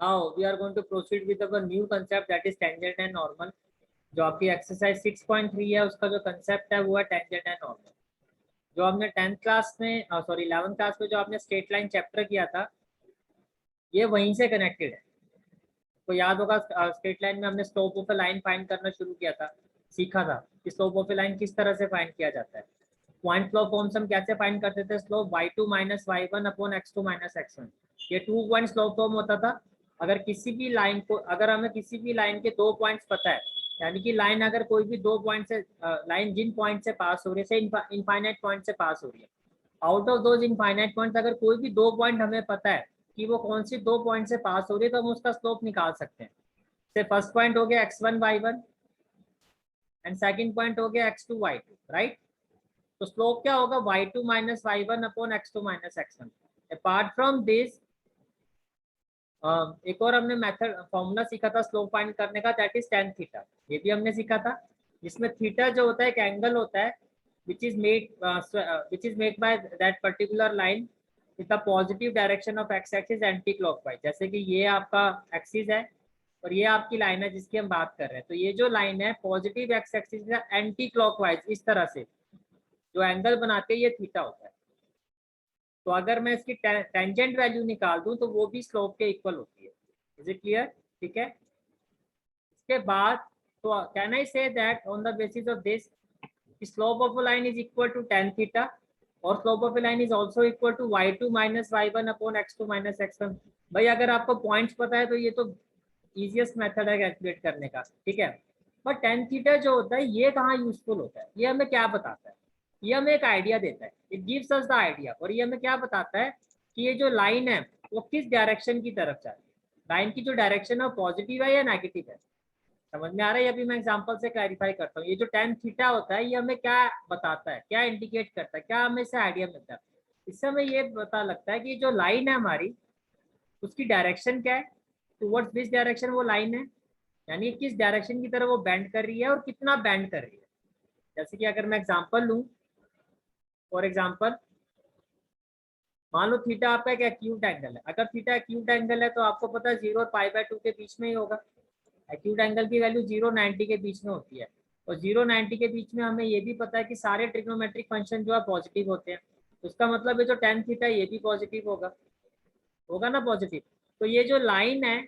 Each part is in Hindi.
Now we are going to proceed with our new concept that is tangent and normal. जो आपकी एक्सरसाइज 6.3 है उसका जो कंसेप्ट है वो है टेंजेंट एंड नॉर्मल। जो हमने 10th क्लास में सॉरी 11th क्लास में जो आपने स्ट्रेट लाइन चैप्टर किया था ये वहीं से कनेक्टेड है। तो याद होगा स्ट्रेट लाइन में हमने slope of a line find करना शुरू किया था, सीखा था कि स्लोप ऑफ ए लाइन किस तरह से फाइंड किया जाता है। पॉइंट स्लोप फॉर्म्स हम कैसे फाइंड करते थे, slope y2 minus y1 upon x2 minus x1। ये 2 पॉइंट स्लोप फॉर्म होता था। अगर किसी भी लाइन को अगर हमें किसी भी लाइन के 2 पॉइंट्स पता है, यानी कि लाइन अगर कोई भी 2 पॉइंट से लाइन जिन पॉइंट से पास हो रही है इनफाइनाइट पॉइंट से पास हो रही है, out of those infinite point अगर कोई भी 2 पॉइंट हमें पता है कि वो कौन सी 2 पॉइंट से पास हो रही है तो हम उसका स्लोप निकाल सकते हैं। से फर्स्ट पॉइंट हो गया x1 y1 and second point हो गया x2 y2, राइट। तो स्लोप क्या होगा y2 minus y1 upon x2 minus x1। Apart from this एक और हमने मेथड फॉर्मूला सीखा था स्लोप फाइंड करने का, दैट इज tan थीटा। ये भी हमने सीखा था, जिसमें थीटा जो होता है एक एंगल होता है which is made by that particular line with the positive direction of x axis anti clockwise। जैसे कि ये आपका एक्सिस है और ये आपकी लाइन है जिसकी हम बात कर रहे हैं। तो ये जो लाइन है पॉजिटिव एक्स एक्सिस का एंटी क्लॉकवाइज इस तरह से जो एंगल बनाते हैं ये थीटा होता है। तो अगर मैं इसकी टेंजेंट वैल्यू निकाल दूं तो वो भी स्लोप के इक्वल होती है। Is it clear? ठीक है। इसके बाद तो can I say that on the basis of this slope of a line is equal to tan theta और slope of a line is also equal to y2 minus y1 upon x2 minus x1। भाई अगर आपको पॉइंट्स पता है तो ये तो इजीएस्ट मेथड है कैलकुलेट करने का, ठीक है। बट tan थीटा जो होता है ये कहाँ यूजफुल होता है, ये हमें क्या बताता है? ये हमें एक आइडिया देता है, it gives us the idea. और ये हमें क्या बताता है कि ये जो लाइन है वो किस डायरेक्शन की तरफ जा रही है, लाइन की जो डायरेक्शन है पॉजिटिव है या नेगेटिव है। समझ में आ रहा है? अभी मैं एग्जांपल से क्लैरिफाई करता हूँ। ये जो tan थीटा होता है ये हमें क्या बताता है, क्या इंडिकेट करता है, क्या हमें इससे आइडिया मिलता है? इससे हमें ये पता लगता है कि जो लाइन है हमारी उसकी डायरेक्शन क्या है, टुवर्ड्स विच डायरेक्शन वो लाइन है, यानी किस डायरेक्शन की तरफ वो बेंड कर रही है और कितना बेंड कर रही है। जैसे कि अगर मैं एग्जांपल लूँ, फॉर एग्जांपल मान लो थीटा आपका एक एक्यूट एंगल है। अगर थीटा एक्यूट एंगल है तो आपको पता है 0 और π/2 के बीच में ही होगा। एक्यूट एंगल की वैल्यू 0-90 के बीच में होती है और 0-90 के बीच में हमें ये भी पता है कि सारे ट्रिग्नोमेट्रिक फंक्शन जो है पॉजिटिव होते हैं। उसका मतलब है जो tan थीटा ये भी पॉजिटिव होगा, होगा ना पॉजिटिव। तो ये जो लाइन है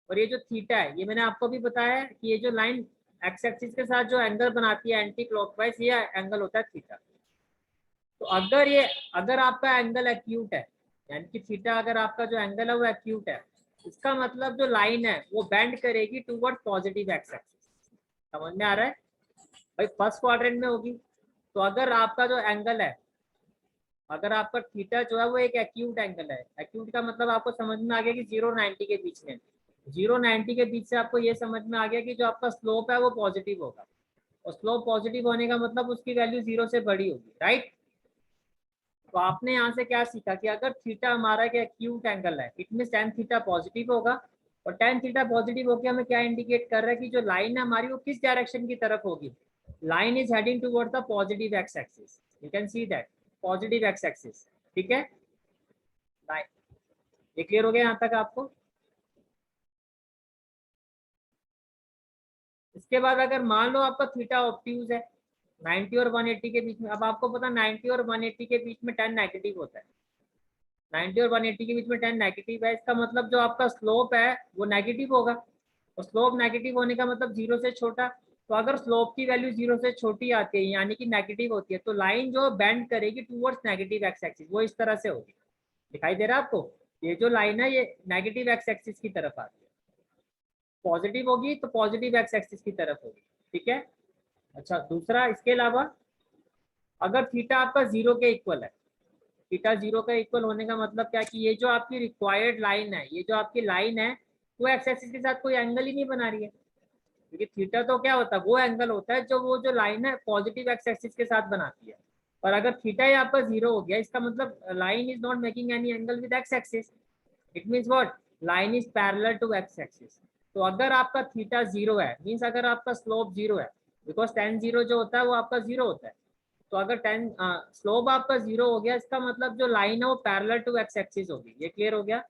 और ये जो थीटा है ये मैंने आपको भी बताया है कि ये जो लाइन एक्स एक्सिस के साथ जो एंगल बनाती है एंटी क्लॉकवाइज ये एंगल होता है थीटा। तो अगर आपका एंगल एक्यूट है, यानी कि थीटा अगर आपका जो एंगल है वो एक्यूट है, इसका मतलब जो लाइन है वो बेंड करेगी टुवर्ड पॉजिटिव एक्स एक्सिस। समझ में आ रहा है? भाई फर्स्ट क्वाड्रेंट में होगी। तो अगर आपका जो एंगल है, अगर आपका थीटा जो है वो एक एक्यूट एंगल है, एक्यूट का मतलब आपको समझ में आ गया कि 0-90 के बीच में, 0-90 के बीच से आपको ये समझ में आ गया कि जो आपका स्लोप है वो पॉजिटिव होगा और स्लोप पॉजिटिव होने का मतलब उसकी वैल्यू 0 से बड़ी होगी, राइट। तो आपने यहाँ से क्या सीखा कि अगर थीटा हमारा एक एक्यूट एंगल है it means tan theta positive होगा। और tan थीटा पॉजिटिव होकर हमें क्या इंडिकेट कर रहा है कि जो लाइन है हमारी वो किस डायरेक्शन की तरफ होगी। Line is heading toward the positive x axis, you can see that positive x axis, ठीक है। राइट, ये क्लियर हो गया यहाँ तक आपको? इसके बाद अगर मान लो आपका थीटा ऑब्ट्यूज है 90 और 180 के बीच में। अब आपको पता 90 और 180 के बीच में tan नेगेटिव होता है, 90 और 180 के बीच में tan नेगेटिव है। इसका मतलब जो आपका स्लोप है वो नेगेटिव होगा और स्लोप नेगेटिव होने का मतलब 0 से छोटा। तो अगर स्लोप की वैल्यू 0 से छोटी आती है यानी कि नेगेटिव होती है तो लाइन जो बेंड करेगी टुवर्ड्स नेगेटिव एक्स एक्सिस, वो इस तरह से होगी। दिखाई दे रहा है आपको? ये जो लाइन है ये नेगेटिव एक्स एक्सिस की तरफ आती है, पॉजिटिव होगी तो पॉजिटिव एक्स एक्सिस की तरफ होगी, ठीक है। अच्छा, दूसरा इसके अलावा अगर थीटा आपका 0 के इक्वल है, थीटा 0 का इक्वल होने का मतलब क्या कि ये जो आपकी रिक्वायर्ड लाइन है, ये जो आपकी लाइन है वो एक्स एक्सिस के साथ कोई एंगल ही नहीं बना रही है, क्योंकि थीटा तो क्या होता है वो एंगल होता है जो वो जो लाइन है पॉजिटिव एक्स एक्सिस के साथ बनाती है। और अगर थीटा यहाँ पर 0 हो गया इसका मतलब line is not making any angle with X axis, it means what, line is parallel to X axis. तो अगर आपका थीटा 0 है मीन्स अगर आपका स्लोप 0 है, बिकॉज tan 0 जो होता है वो आपका 0 होता है। तो अगर स्लोप आपका 0 हो गया इसका मतलब जो लाइन है वो पैरेलल टू एक्स एक्सिस होगी। ये क्लियर हो गया?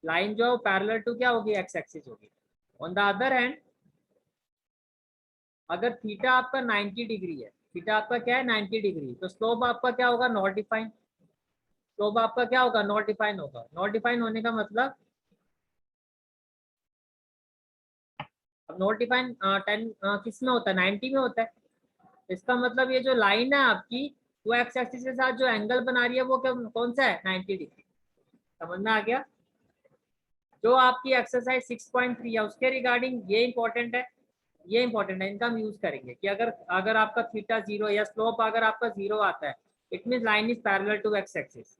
लाइन जो है पैरेलल टू क्या होगी, एक्स एक्सिस होगी। ऑन द अदर हैंड अगर थीटा आपका 90 डिग्री है, थीटा आपका क्या है 90 डिग्री, तो स्लोप आपका क्या होगा, नॉट डिफाइन। स्लोप आपका क्या होगा, नॉट डिफाइन होगा। नॉट डिफाइन होने का मतलब, अब नॉट डिफाइन 10 किस में होता है, 90 में होता है। इसका मतलब ये जो लाइन है आपकी, वो एक्स एक्सिस के साथ जो एंगल बना रही है वो कौन सा है, 90 डिग्री। समझ में आ गया। जो आपकी एक्सरसाइज 6.3 है उसके रिगार्डिंग ये इंपॉर्टेंट है, ये इंपॉर्टेंट है, इनका हम यूज करेंगे कि अगर अगर आपका थीटा 0 या स्लोप अगर आपका 0 आता है, it mean line is parallel to X axis.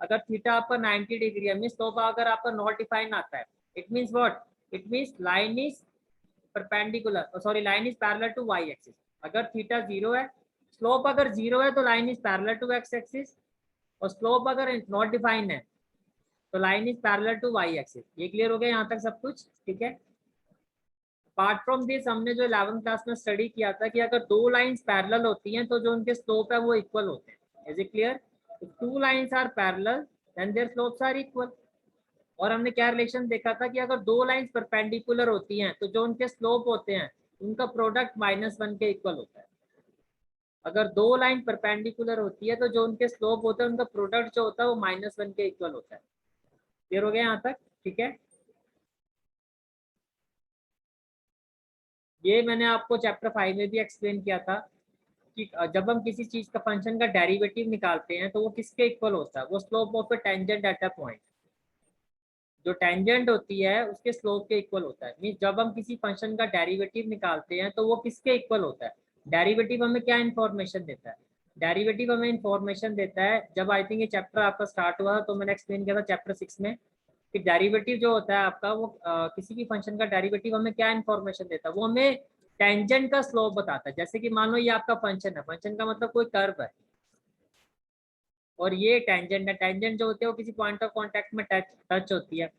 अगर थीटा आपका 90 डिग्री है, मीन स्लोप अगर आपका नॉट डिफाइन आता है, it means what, it means line is perpendicular, sorry line is parallel to Y axis. अगर थीटा 0 है, स्लोप अगर 0 है तो line is parallel to X axis, और स्लोप अगर नॉट डिफाइन है तो line is parallel to Y axis. ये क्लियर हो गया यहाँ तक सब कुछ, ठीक है। अपार्ट फ्रॉम दिस हमने जो 11th क्लास में स्टडी किया था कि अगर दो लाइंस पैरेलल होती हैं तो जो उनके स्लोप है वो इक्वल होते हैं। Is it clear? Two lines are parallel then their slopes are equal. और हमने क्या रिलेशन देखा था कि अगर दो लाइंस परपेंडिकुलर होती हैं तो जो उनके स्लोप होते हैं उनका प्रोडक्ट -1 के इक्वल होता है। अगर दो लाइन परपेंडिकुलर होती है तो जो उनके स्लोप होते हैं उनका प्रोडक्ट जो होता है वो -1 के इक्वल होता है। क्लियर हो गया यहाँ तक, ठीक है। ये मैंने आपको चैप्टर 5 में भी एक्सप्लेन किया था कि जब हम किसी चीज का फंक्शन का डेरिवेटिव निकालते हैं तो वो किसके इक्वल होता है, वो slope of A tangent at a point. जो टेंजेंट होती है उसके स्लोप के इक्वल होता है। मीन जब हम किसी फंक्शन का डेरिवेटिव निकालते हैं तो वो किसके इक्वल होता है। डेरिवेटिव हमें क्या इन्फॉर्मेशन देता है, डेरिवेटिव हमें इन्फॉर्मेशन देता है। जब आई थिंक ये चैप्टर आपका स्टार्ट हुआ तो मैंने एक्सप्लेन किया था चैप्टर 6 में कि डेरिवेटिव जो होता है आपका वो किसी भी फंक्शन का डेरिवेटिव हमें क्या इन्फॉर्मेशन देता है, वो हमें टेंजेंट का स्लोप बताता है। जैसे कि मान लो ये आपका फंक्शन है, फंक्शन का मतलब कोई कर्व है और ये टेंजेंट है। टेंजेंट जो होती है वो किसी पॉइंट ऑफ कांटेक्ट में टच होती है।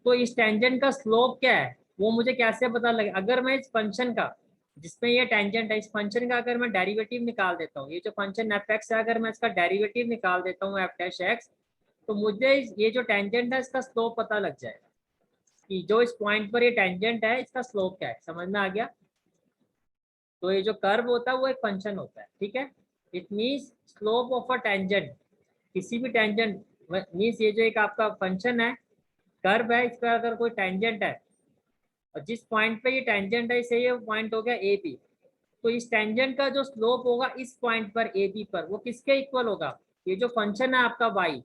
तो इस टेंजेंट का स्लोप क्या है वो मुझे कैसे पता लगे, अगर मैं इस फंक्शन का जिसमें ये टेंजेंट है इस फंक्शन का अगर मैं डेरिवेटिव निकाल देता हूँ, ये जो फंक्शन एफ एक्स है अगर मैं इसका डेरिवेटिव निकाल देता हूँ एफ डैश एक्स, तो मुझे ये जो टेंजेंट है इसका स्लोप पता लग जाएगा कि जो इस पॉइंट पर ये टेंजेंट है इसका स्लोप क्या है। समझ में आ गया। तो ये जो कर्व होता है वो एक फंक्शन होता है, ठीक है। It means slope of a tangent, किसी भी टेंजेंट मीन्स ये जो एक आपका फंक्शन है कर्व है, इस पर अगर कोई टेंजेंट है और जिस पॉइंट पे ये टेंजेंट है इसे ये पॉइंट हो गया ए बी, तो इस टेंजेंट का जो स्लोप होगा इस पॉइंट पर ए बी पर वो किसके इक्वल होगा, ये जो फंक्शन है आपका वाई,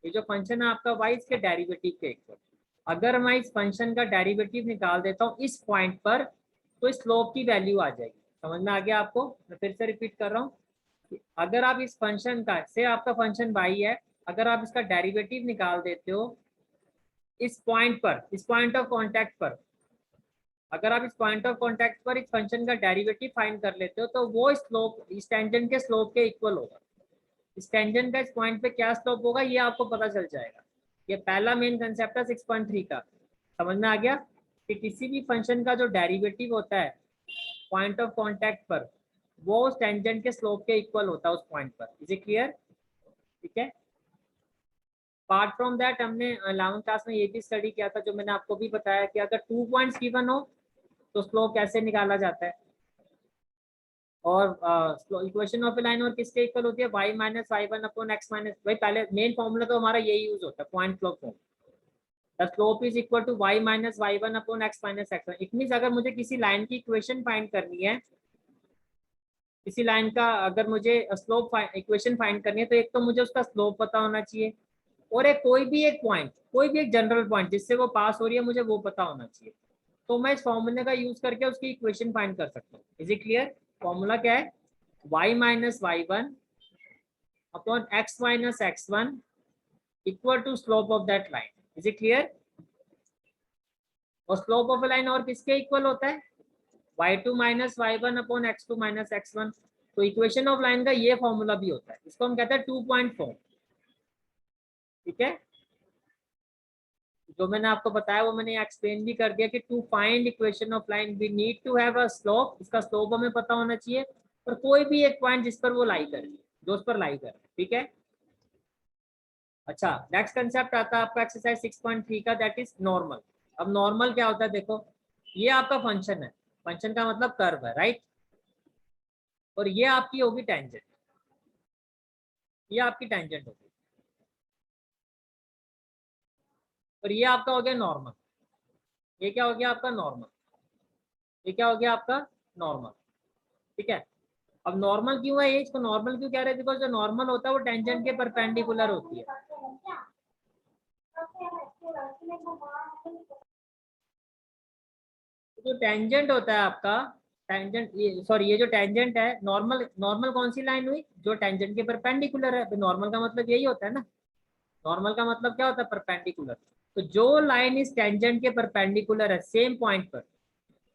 ये जो फंक्शन है आपका वाई इसके डेरिवेटिव के इक्वल। अगर मैं इस फंक्शन का डेरिवेटिव निकाल देता हूँ इस पॉइंट पर तो स्लोप की वैल्यू आ जाएगी। समझ में आ गया आपको। मैं फिर से रिपीट कर रहा हूँ, अगर आप इस फंक्शन का से आपका फंक्शन वाई है, अगर आप इसका डेरिवेटिव निकाल देते हो इस पॉइंट पर, इस पॉइंट ऑफ कांटेक्ट पर, अगर आप इस पॉइंट ऑफ कांटेक्ट पर इस फंक्शन का डेरिवेटिव फाइंड कर लेते हो तो वो स्लोप इस टेंजेंट के स्लोप के इक्वल होगा। इस टेंजेंट का इस पॉइंट पे क्या स्लोप होगा ये आपको पता चल जाएगा। ये पहला मेन कंसेप्ट है 6.3 का। समझ में आ गया कि किसी भी फंक्शन का जो डेरिवेटिव होता है पॉइंट ऑफ कांटेक्ट पर वो उस टेंजेंट के स्लोप के इक्वल होता है उस पॉइंट पर। Is it clear? ठीक है। अपार्ट फ्रॉम दैट हमने 11th क्लास में ये भी स्टडी किया था जो मैंने आपको भी बताया कि अगर 2 पॉइंट्स गिवन हो तो स्लोप कैसे निकाला जाता है। और इक्वेशन ऑफ ए लाइन और किसके इक्वल होती है, y minus y one upon x minus, भाई पहले मेन फॉर्मूला तो हमारा यही यूज होता है point slope form. The slope is equal to y minus y one upon x minus x one. It means अगर मुझे किसी लाइन की इक्वेशन फाइंड करनी है, किसी लाइन का अगर मुझे स्लोप इक्वेशन फाइंड करनी है तो एक तो मुझे उसका स्लोप पता होना चाहिए और एक कोई भी एक पॉइंट, कोई भी एक जनरल पॉइंट जिससे वो पास हो रही है मुझे वो पता होना चाहिए। तो मैं इस फॉर्मूले का यूज करके उसकी इक्वेशन फाइंड कर सकता हूँ। Is it clear? फॉर्मूला क्या है, y minus y one upon x minus x one equal to slope of that line. Is it clear? और स्लोप ऑफ ए लाइन और किसके इक्वल होता है, y2 minus y one upon x2 minus x one. तो इक्वेशन ऑफ लाइन का ये फॉर्मूला भी होता है, इसको हम कहते हैं 2 पॉइंट फॉर्म। ठीक है। जो मैंने आपको बताया वो मैंने एक्सप्लेन भी कर दिया कि to find equation of line we need to have a slope, इसका स्लोप हमें पता होना चाहिए और कोई भी एक पॉइंट जिस पर वो लाई करे, जो उस पर लाई करे। ठीक है। अच्छा, नेक्स्ट कंसेप्ट आता है आपका एक्सरसाइज 6.3 का, दैट इज नॉर्मल। अब नॉर्मल क्या होता है, देखो ये आपका फंक्शन है, फंक्शन का मतलब कर्व है, राइट, और ये आपकी होगी टेंजेंट, ये आपकी टेंजेंट होगी, और ये आपका हो गया नॉर्मल। ये क्या हो गया आपका नॉर्मल, ये क्या हो गया आपका नॉर्मल, ठीक है। अब नॉर्मल क्यों है, ये इसको नॉर्मल क्यों कह रहे हैं, बिकॉज जो नॉर्मल होता है वो टेंजेंट के परपेंडिकुलर होती है। जो टेंजेंट होता है आपका, टेंजेंट, ये सॉरी, ये जो टेंजेंट है, नॉर्मल, नॉर्मल कौन सी लाइन हुई, जो टेंजेंट के परपेंडिकुलर है, तो नॉर्मल का मतलब यही होता है ना, नॉर्मल का मतलब क्या होता है, परपेंडिकुलर। तो जो लाइन इस टेंजेंट के परपेंडिकुलर है सेम पॉइंट पर,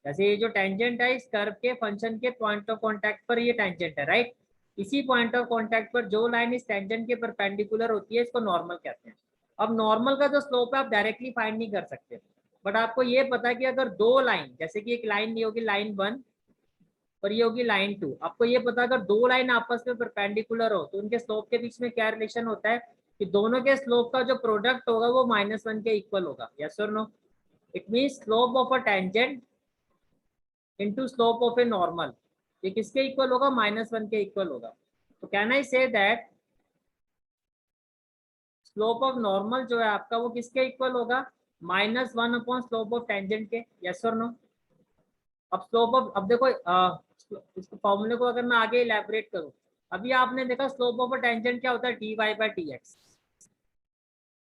जैसे ये जो टेंजेंट है इस कर्व के फंक्शन के पॉइंट ऑफ कांटेक्ट पर, ये टेंजेंट है, राइट, इसी पॉइंट ऑफ कांटेक्ट पर जो लाइन इस टेंजेंट के परपेंडिकुलर होती है, इसको नॉर्मल कहते हैं। अब नॉर्मल का जो स्लोप है आप डायरेक्टली फाइंड नहीं कर सकते, बट आपको ये पता है कि अगर दो लाइन, जैसे कि एक लाइन ये होगी लाइन 1 और ये होगी लाइन 2, आपको ये पता है अगर दो लाइन आपस में परपेंडिकुलर हो तो उनके स्लोप के बीच में क्या रिलेशन होता है, कि दोनों के स्लोप का जो प्रोडक्ट होगा वो -1 के इक्वल होगा, यस और no. It means slope of a tangent into slope of a normal, ये किसके इक्वल होगा, -1 के इक्वल होगा। तो can I say that slope of normal जो है आपका वो किसके इक्वल होगा, -1 अपॉन स्लोप ऑफ टेंजेंट के, यस और नो। अब स्लोप ऑफ, अब देखो इसको फॉर्मूले को अगर मैं आगे इलेबोरेट करूं, अभी आपने देखा स्लोप ऑफ अ टेंजेंट क्या होता है, dy/dx।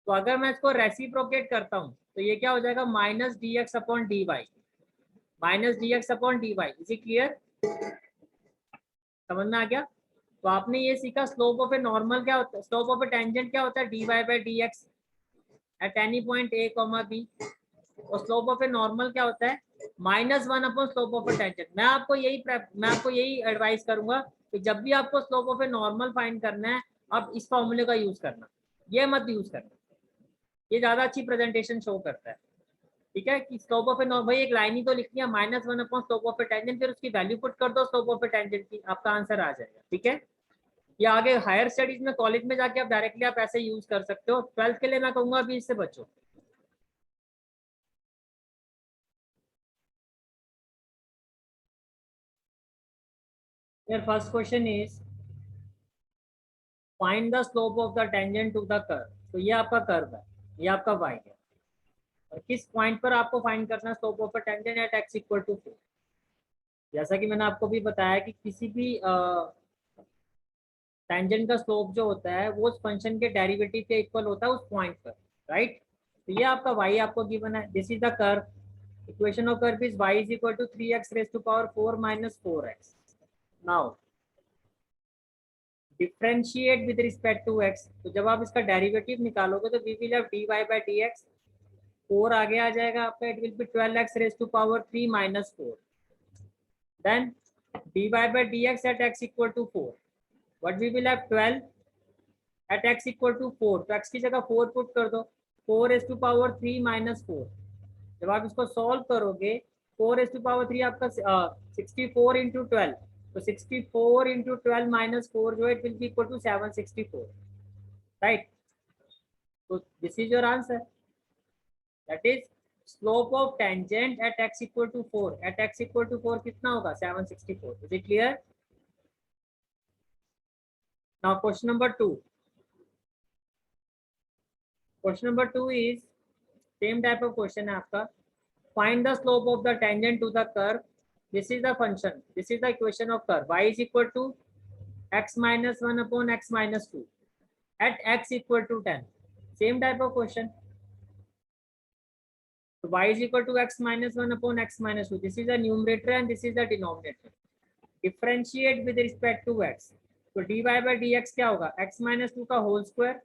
तो अगर मैं इसको रेसिप्रोकेट करता हूं तो ये क्या हो जाएगा, -dx/dy, -dx/dy। Is it clear, समझ में आ गया। तो आपने ये सीखा स्लोप ऑफ ए नॉर्मल क्या होता है, स्लोप ऑफ ए टेंजेंट क्या होता है, dy/dx at any point a, b। और स्लोप ऑफ ए नॉर्मल क्या होता है, -1 upon slope of A tangent. मैं आपको यही एडवाइस करूंगा कि जब भी आपको slope of a normal find करना है, आप इस फॉर्मूले का यूज करना, ये मत यूज करना, ये ज्यादा अच्छी प्रेजेंटेशन शो करता है, ठीक है। कि स्लोप ऑफ ए नॉर्मल, भाई एक लाइन ही तो लिखनी है, -1 upon slope of A tangent, फिर उसकी वैल्यू पुट कर दो स्लोप ऑफ ए टेंजेंट की, आपका आंसर आ जाएगा, ठीक है। या आगे हायर स्टडीज में कॉलेज में जाके आप डायरेक्टली आप ऐसे यूज कर सकते हो, 12th के लिए मैं कहूंगा अभी इससे बचो। Your first question is find the slope of the tangent to the curve। तो ये आपका कर्व है, ये आपका y है, और किस पॉइंट पर आपको फाइंड करना है slope of a tangent at x equal to 4। जैसा कि मैंने आपको भी बताया कि किसी भी टेंजेंट का स्लोप जो होता है वो उस फंक्शन के डेरिवेटिव के इक्वल होता है उस पॉइंट पर, राइट। तो ये आपका y आपको गिवन है, this is the curve, equation of curve is y is equal to 3x raise to power 4 minus 4x। Now differentiate with respect to x, तो जब आप इसका डेरिवेटिव निकालोगे तो वी विल हैव dy/dx, 4 आगे आ जाएगा आपका, it will be 12x raise to power 3 minus 4, then dy/dx at x equal to 4, what we will have 12 at x equal to 4, तो x की जगह 4 पुट कर दो, 4 रेज टू पावर 3 माइनस 4। जब आप इसको सॉल्व करोगे 4 रेज टू पावर 3 आपका 64 इंटू 12, तो 64 इंटू 12 माइनस 4 जो है it will be equal to 764, right. तो this is your answer, that is slope of tangent at x equal to 4, at x equal to 4 कितना होगा, 764। Is it clear. Now question number 2, question number 2 is same type of question है आपका, find the slope of the tangent to the curve, this is the function, this is the equation of curve, y is equal to x minus 1 upon x minus 2 at x equal to 10, same type of question। so y is equal to x minus 1 upon x minus 2, this is the numerator and this is the denominator, differentiate with respect to x, तो dy/dx क्या होगा, x minus 2 का whole square,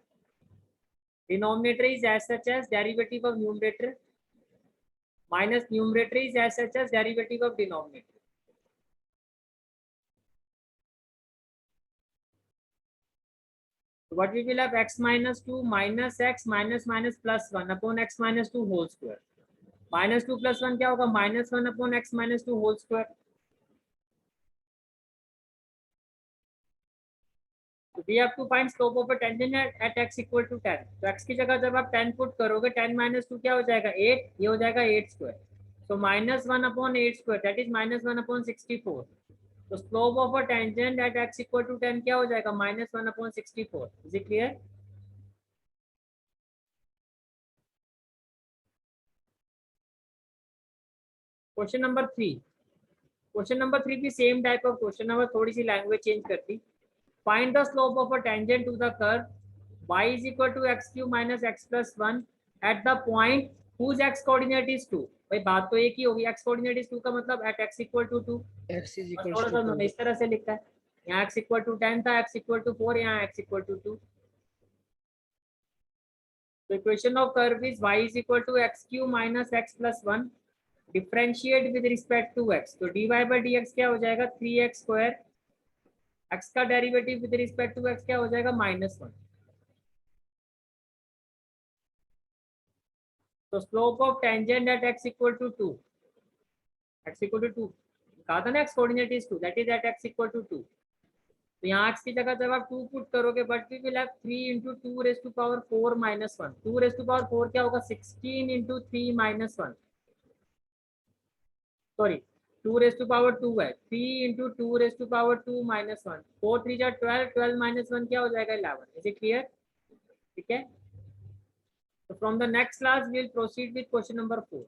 denominator is as such as derivative of numerator minus numerator is as such as derivative of denominator। So what we will have, x minus 2 minus x minus minus plus 1 upon x minus 2 whole square, minus 2 plus 1 क्या होगा, minus 1 upon x minus 2 whole square। we have to find slope of a tangent at x equal to 10. तो x की जगह जब आप 10 पुट करोगे 10 minus 2 क्या हो जाएगा 8, ये हो जाएगा 8 square. So -1 upon 8 square that is -1 upon 64. तो slope of a tangent at x equal to 10 क्या हो जाएगा -1 upon 64. Is it clear? Question number 3. Question number 3 भी सेम टाइप ऑफ क्वेश्चन है, थोड़ी सी लैंग्वेज चेंज करती. Find the slope of a tangent to the curve y is equal to x cube minus x plus 1 at the point whose x coordinate is 2. भाई बात तो एक ही होगी, x coordinate is 2 का मतलब at x equal to 2. x is equal थोड़ा सा to उन्होंने इस तरह से लिखा है, यहाँ x equal to 10 था, x equal to 4, यहाँ x equal to 2. The equation of curve is y is equal to x cube minus x plus 1. Differentiate with respect to x. तो dy by dx क्या हो जाएगा 3x square. x का derivative with respect to x क्या हो जाएगा -1. तो slope of tangent at x equal to 2, x equal to 2 कहा था ना, x coordinate is 2, that is at x equal to 2. तो यहाँ x की जगह जब आप 2 पुट करोगे but we will have 3 into 2 raised to power 4 minus 1. 2 raised to power 4 क्या होगा 16 into 3 minus 1. Sorry 2 raised to power 2 है, 3 into 2 raised to power 2 minus 1. 4 3 जा 12, 12 minus 1 क्या हो जाएगा 11. Is it clear? ठीक है. So from the next class we will proceed with question number 4.